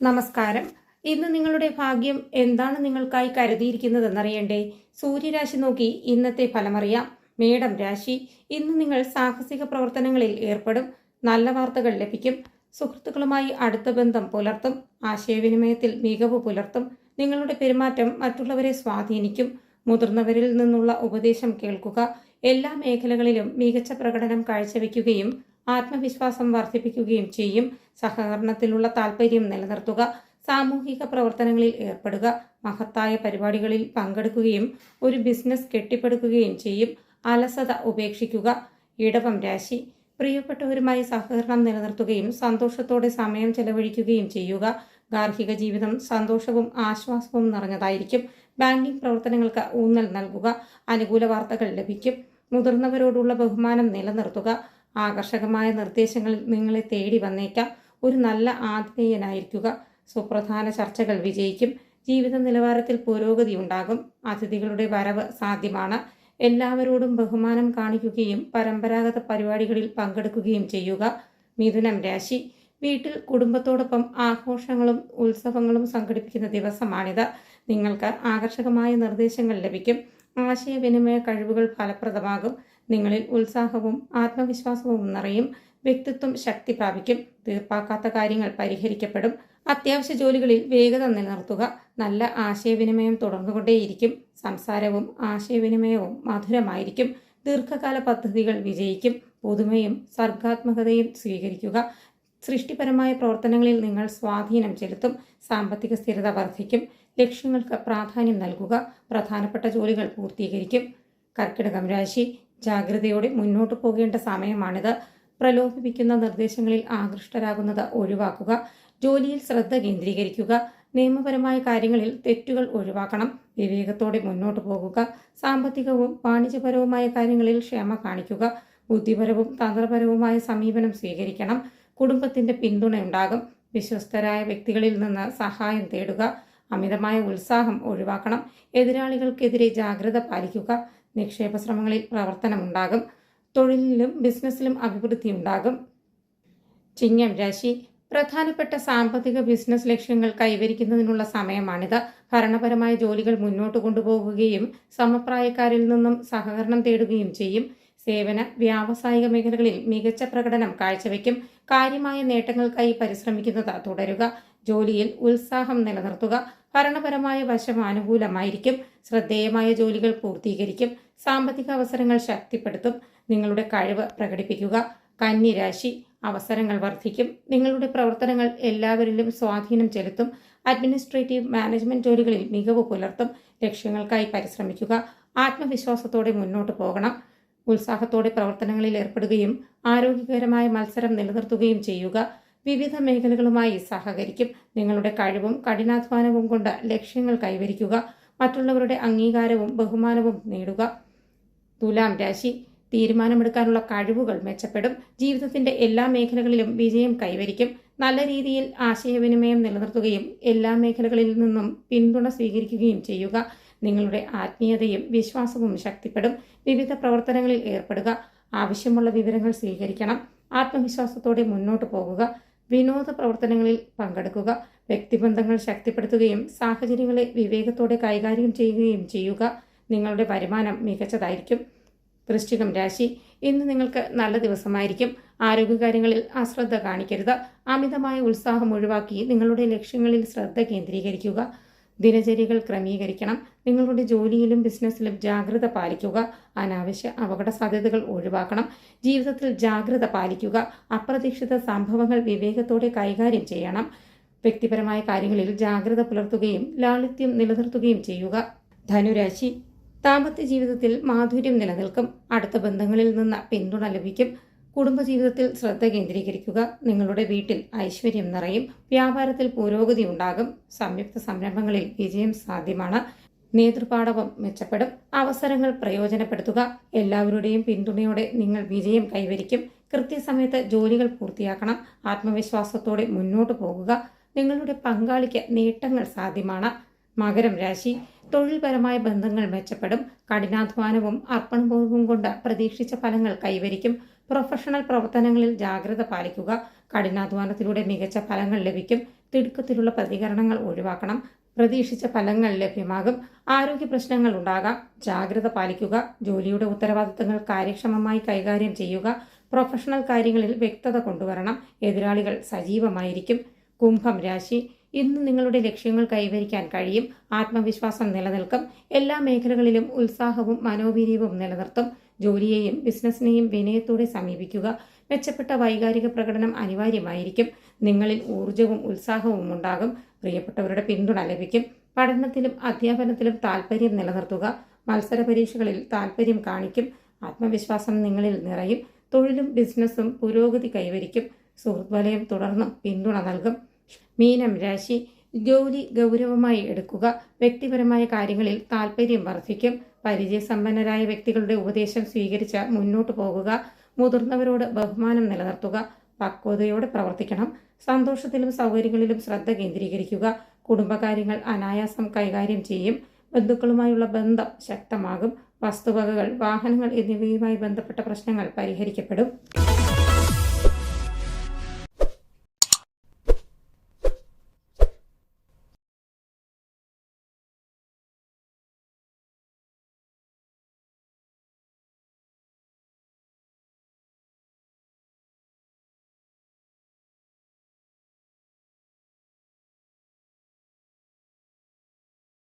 നമസ്കാരം. ഇന്ന് നിങ്ങളുടെ ഭാഗ്യം എന്താണ് നിങ്ങൾക്കായി കരുതിയിരിക്കുന്നതെന്നറിയണ്ടേ? സൂര്യരാശി നോക്കി ഇന്നത്തെ ഫലമറിയാം. മേടം രാശി. ഇന്ന് നിങ്ങൾ സാഹസിക പ്രവർത്തനങ്ങളിൽ ഏർപ്പെടും. നല്ല വാർത്തകൾ ലഭിക്കും. സുഹൃത്തുക്കളുമായി അടുത്ത ബന്ധം പുലർത്തും. ആശയവിനിമയത്തിൽ മികവ് പുലർത്തും. നിങ്ങളുടെ പെരുമാറ്റം മറ്റുള്ളവരെ സ്വാധീനിക്കും. മുതിർന്നവരിൽ നിന്നുള്ള ഉപദേശം കേൾക്കുക. എല്ലാ മേഖലകളിലും മികച്ച പ്രകടനം കാഴ്ചവെക്കുകയും ആത്മവിശ്വാസം വർദ്ധിപ്പിക്കുകയും ചെയ്യും. സഹകരണത്തിലുള്ള താൽപ്പര്യം നിലനിർത്തുക. സാമൂഹിക പ്രവർത്തനങ്ങളിൽ ഏർപ്പെടുക. മഹത്തായ പരിപാടികളിൽ പങ്കെടുക്കുകയും ഒരു ബിസിനസ് കെട്ടിപ്പടുക്കുകയും ചെയ്യും. അലസത ഉപേക്ഷിക്കുക. ഇടവം രാശി. പ്രിയപ്പെട്ടവരുമായി സഹകരണം നിലനിർത്തുകയും സന്തോഷത്തോടെ സമയം ചെലവഴിക്കുകയും ചെയ്യുക. ഗാർഹിക ജീവിതം സന്തോഷവും ആശ്വാസവും നിറഞ്ഞതായിരിക്കും. ബാങ്കിംഗ് പ്രവർത്തനങ്ങൾക്ക് ഊന്നൽ നൽകുക. അനുകൂല വാർത്തകൾ ലഭിക്കും. മുതിർന്നവരോടുള്ള ബഹുമാനം നിലനിർത്തുക. ആകർഷകമായ നിർദ്ദേശങ്ങളിൽ നിങ്ങളെ തേടി വന്നേക്കാം. ഒരു നല്ല ആതിഥേയനായിരിക്കുക. സുപ്രധാന ചർച്ചകൾ വിജയിക്കും. ജീവിത നിലവാരത്തിൽ പുരോഗതി ഉണ്ടാകും. അതിഥികളുടെ വരവ് സാധ്യമാണ്. എല്ലാവരോടും ബഹുമാനം കാണിക്കുകയും പരമ്പരാഗത പരിപാടികളിൽ പങ്കെടുക്കുകയും ചെയ്യുക. മിഥുനം രാശി. വീട്ടിൽ കുടുംബത്തോടൊപ്പം ആഘോഷങ്ങളും ഉത്സവങ്ങളും സംഘടിപ്പിക്കുന്ന ദിവസമാണിത്. നിങ്ങൾക്ക് ആകർഷകമായ നിർദ്ദേശങ്ങൾ ലഭിക്കും. ആശയവിനിമയ കഴിവുകൾ ഫലപ്രദമാകും. നിങ്ങളിൽ ഉത്സാഹവും ആത്മവിശ്വാസവും നിറയും. വ്യക്തിത്വം ശക്തി പ്രാപിക്കും. തീർപ്പാക്കാത്ത കാര്യങ്ങൾ പരിഹരിക്കപ്പെടും. അത്യാവശ്യ ജോലികളിൽ വേഗത നിലനിർത്തുക. നല്ല ആശയവിനിമയം തുടർന്നുകൊണ്ടേയിരിക്കും. സംസാരവും ആശയവിനിമയവും മധുരമായിരിക്കും. ദീർഘകാല പദ്ധതികൾ വിജയിക്കും. പുതുമയും സർഗാത്മകതയും സ്വീകരിക്കുക. സൃഷ്ടിപരമായ പ്രവർത്തനങ്ങളിൽ നിങ്ങൾ സ്വാധീനം ചെലുത്തും. സാമ്പത്തിക സ്ഥിരത വർദ്ധിക്കും. ലക്ഷ്യങ്ങൾക്ക് പ്രാധാന്യം നൽകുക. പ്രധാനപ്പെട്ട ജോലികൾ പൂർത്തീകരിക്കും. കർക്കിടകം രാശി. ജാഗ്രതയോടെ മുന്നോട്ടു പോകേണ്ട സമയമാണിത്. പ്രലോഭിപ്പിക്കുന്ന നിർദ്ദേശങ്ങളിൽ ആകൃഷ്ടരാകുന്നത് ഒഴിവാക്കുക. ജോലിയിൽ ശ്രദ്ധ കേന്ദ്രീകരിക്കുക. നിയമപരമായ കാര്യങ്ങളിൽ തെറ്റുകൾ ഒഴിവാക്കണം. വിവേകത്തോടെ മുന്നോട്ടു പോകുക. സാമ്പത്തികവും വാണിജ്യപരവുമായ കാര്യങ്ങളിൽ ക്ഷമ കാണിക്കുക. ബുദ്ധിപരവും തന്ത്രപരവുമായ സമീപനം സ്വീകരിക്കണം. കുടുംബത്തിന്റെ പിന്തുണയുണ്ടാകും. വിശ്വസ്തരായ വ്യക്തികളിൽ നിന്ന് സഹായം തേടുക. അമിതമായ ഉത്സാഹം ഒഴിവാക്കണം. എതിരാളികൾക്കെതിരെ ജാഗ്രത പാലിക്കുക. നിക്ഷേപ ശ്രമങ്ങളിൽ പ്രവർത്തനമുണ്ടാകും. തൊഴിലിലും ബിസിനസ്സിലും അഭിവൃദ്ധി ഉണ്ടാകും. ചിങ്ങം രാശി. പ്രധാനപ്പെട്ട സാമ്പത്തിക ബിസിനസ് ലക്ഷ്യങ്ങൾ കൈവരിക്കുന്നതിനുള്ള സമയമാണിത്. ഭരണപരമായ ജോലികൾ മുന്നോട്ട് കൊണ്ടുപോകുകയും സമപ്രായക്കാരിൽ നിന്നും സഹകരണം തേടുകയും ചെയ്യും. സേവന വ്യാവസായിക മേഖലകളിൽ മികച്ച പ്രകടനം കാഴ്ചവെക്കും. കാര്യമായ നേട്ടങ്ങൾക്കായി പരിശ്രമിക്കുന്നത് തുടരുക. ജോലിയിൽ ഉത്സാഹം നിലനിർത്തുക. ഭരണപരമായ വശം അനുകൂലമായിരിക്കും. ശ്രദ്ധേയമായ ജോലികൾ പൂർത്തീകരിക്കും. സാമ്പത്തിക അവസരങ്ങൾ ശക്തിപ്പെടുത്തും. നിങ്ങളുടെ കഴിവ് പ്രകടിപ്പിക്കുക. കന്നി രാശി. അവസരങ്ങൾ വർദ്ധിക്കും. നിങ്ങളുടെ പ്രവർത്തനങ്ങൾ എല്ലാവരിലും സ്വാധീനം ചെലുത്തും. അഡ്മിനിസ്ട്രേറ്റീവ് മാനേജ്മെന്റ് ജോലികളിൽ മികവ് പുലർത്തും. ലക്ഷ്യങ്ങൾക്കായി പരിശ്രമിക്കുക. ആത്മവിശ്വാസത്തോടെ മുന്നോട്ട് പോകണം. ഉത്സാഹത്തോടെ പ്രവർത്തനങ്ങളിൽ ഏർപ്പെടുകയും ആരോഗ്യകരമായ മത്സരം നിലനിർത്തുകയും ചെയ്യുക. വിവിധ മേഖലകളുമായി സഹകരിക്കും. നിങ്ങളുടെ കഴിവും കഠിനാധ്വാനവും കൊണ്ട് ലക്ഷ്യങ്ങൾ കൈവരിക്കുക. മറ്റുള്ളവരുടെ അംഗീകാരവും ബഹുമാനവും നേടുക. തുലാം രാശി. തീരുമാനമെടുക്കാനുള്ള കഴിവുകൾ മെച്ചപ്പെടും. ജീവിതത്തിന്റെ എല്ലാ മേഖലകളിലും വിജയം കൈവരിക്കും. നല്ല രീതിയിൽ ആശയവിനിമയം നിലനിർത്തുകയും എല്ലാ മേഖലകളിൽ നിന്നും പിന്തുണ സ്വീകരിക്കുകയും ചെയ്യുക. നിങ്ങളുടെ ആത്മീയതയും വിശ്വാസവും ശക്തിപ്പെടും. വിവിധ പ്രവർത്തനങ്ങളിൽ ഏർപ്പെടുക. ആവശ്യമുള്ള വിവരങ്ങൾ സ്വീകരിക്കണം. ആത്മവിശ്വാസത്തോടെ മുന്നോട്ട് പോകുക. വിനോദ പ്രവർത്തനങ്ങളിൽ പങ്കെടുക്കുക. വ്യക്തിബന്ധങ്ങൾ ശക്തിപ്പെടുത്തുകയും സാഹചര്യങ്ങളെ വിവേകത്തോടെ കൈകാര്യം ചെയ്യുകയും ചെയ്യുക. നിങ്ങളുടെ വരുമാനം മികച്ചതായിരിക്കും. വൃശ്ചികം രാശി. ഇന്ന് നിങ്ങൾക്ക് നല്ല ദിവസമായിരിക്കും. ആരോഗ്യകാര്യങ്ങളിൽ അശ്രദ്ധ കാണിക്കരുത്. അമിതമായ ഉത്സാഹം ഒഴിവാക്കി നിങ്ങളുടെ ലക്ഷ്യങ്ങളിൽ ശ്രദ്ധ കേന്ദ്രീകരിക്കുക. ദിനചര്യകൾ ക്രമീകരിക്കണം. നിങ്ങളുടെ ജോലിയിലും ബിസിനസ്സിലും ജാഗ്രത പാലിക്കുക. അനാവശ്യ അപകട സാധ്യതകൾ ഒഴിവാക്കണം. ജീവിതത്തിൽ ജാഗ്രത പാലിക്കുക. അപ്രതീക്ഷിത സംഭവങ്ങൾ വിവേകത്തോടെ കൈകാര്യം ചെയ്യണം. വ്യക്തിപരമായ കാര്യങ്ങളിൽ ജാഗ്രത പുലർത്തുകയും ലാളിത്യം നിലനിർത്തുകയും ചെയ്യുക. ധനുരാശി. ദാമ്പത്യ ജീവിതത്തിൽ മാധുര്യം നിലനിൽക്കും. അടുത്ത ബന്ധങ്ങളിൽ നിന്ന് പിന്തുണ ലഭിക്കും. കുടുംബജീവിതത്തിൽ ശ്രദ്ധ കേന്ദ്രീകരിക്കുക. നിങ്ങളുടെ വീട്ടിൽ ഐശ്വര്യം നിറയും. വ്യാപാരത്തിൽ പുരോഗതി ഉണ്ടാകും. സംയുക്ത സംരംഭങ്ങളിൽ വിജയം സാധ്യമാണ്. നേതൃപാടവം മെച്ചപ്പെടും. അവസരങ്ങൾ പ്രയോജനപ്പെടുത്തുക. എല്ലാവരുടെയും പിന്തുണയോടെ നിങ്ങൾ വിജയം കൈവരിക്കും. കൃത്യസമയത്ത് ജോലികൾ പൂർത്തിയാക്കണം. ആത്മവിശ്വാസത്തോടെ മുന്നോട്ട് പോകുക. നിങ്ങളുടെ പങ്കാളിക്ക് നേട്ടങ്ങൾ സാധ്യമാണ്. മകരം രാശി. തൊഴിൽപരമായ ബന്ധങ്ങൾ മെച്ചപ്പെടും. കഠിനാധ്വാനവും അർപ്പണബോധവും കൊണ്ട് പ്രതീക്ഷിച്ച ഫലങ്ങൾ കൈവരിക്കും. പ്രൊഫഷണൽ പ്രവർത്തനങ്ങളിൽ ജാഗ്രത പാലിക്കുക. കഠിനാധ്വാനത്തിലൂടെ മികച്ച ഫലങ്ങൾ ലഭിക്കും. തിടുക്കത്തിലുള്ള പ്രതികരണങ്ങൾ ഒഴിവാക്കണം. പ്രതീക്ഷിച്ച ഫലങ്ങൾ ലഭ്യമാകും. ആരോഗ്യ പ്രശ്നങ്ങൾ ഉണ്ടാകാം. ജാഗ്രത പാലിക്കുക. ജോലിയുടെ ഉത്തരവാദിത്തങ്ങൾ കാര്യക്ഷമമായി കൈകാര്യം ചെയ്യുക. പ്രൊഫഷണൽ കാര്യങ്ങളിൽ വ്യക്തത കൊണ്ടുവരണം. എതിരാളികൾ സജീവമായിരിക്കും. കുംഭം രാശി, ഇന്ന് നിങ്ങളുടെ ലക്ഷ്യങ്ങൾ കൈവരിക്കാൻ കഴിയും. ആത്മവിശ്വാസം നിലനിൽക്കും. എല്ലാ മേഖലകളിലും ഉത്സാഹവും മനോവീര്യവും നിലനിർത്തും. ജോലിയെയും ബിസിനസ്സിനെയും വിനയത്തോടെ സമീപിക്കുക. മെച്ചപ്പെട്ട വൈകാരിക പ്രകടനം അനിവാര്യമായിരിക്കും. നിങ്ങളിൽ ഊർജവും ഉത്സാഹവും ഉണ്ടാകും. പ്രിയപ്പെട്ടവരുടെ പിന്തുണ ലഭിക്കും. പഠനത്തിലും അധ്യാപനത്തിലും താൽപ്പര്യം നിലനിർത്തുക. മത്സര പരീക്ഷകളിൽ താൽപ്പര്യം കാണിക്കും. ആത്മവിശ്വാസം നിങ്ങളിൽ നിറയും. തൊഴിലും ബിസിനസ്സും പുരോഗതി കൈവരിക്കും. സുഹൃത്ത് വലയം തുടർന്നും പിന്തുണ നൽകും. മീനം രാശി, ജോലി ഗൗരവമായി എടുക്കുക. വ്യക്തിപരമായ കാര്യങ്ങളിൽ താൽപ്പര്യം വർദ്ധിക്കും. പരിചയസമ്പന്നരായ വ്യക്തികളുടെ ഉപദേശം സ്വീകരിച്ച് മുന്നോട്ടു പോകുക. മുതിർന്നവരോട് ബഹുമാനം നിലനിർത്തുക. പക്വതയോടെ പ്രവർത്തിക്കണം. സന്തോഷത്തിലും സൗകര്യങ്ങളിലും ശ്രദ്ധ കേന്ദ്രീകരിക്കുക. കുടുംബകാര്യങ്ങൾ അനായാസം കൈകാര്യം ചെയ്യും. ബന്ധുക്കളുമായുള്ള ബന്ധം ശക്തമാകും. വസ്തുവകകൾ, വാഹനങ്ങൾ എന്നിവയുമായി ബന്ധപ്പെട്ട പ്രശ്നങ്ങൾ പരിഹരിക്കപ്പെടും.